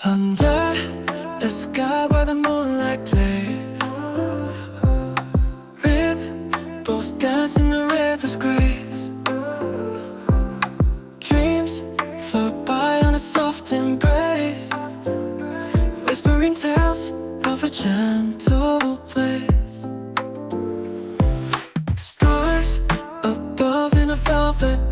Under the sky where the moonlight plays, ripples dance in the river's grace. Dreams float by on a soft embrace, whispering tales of a gentle place. Stars above in a velvet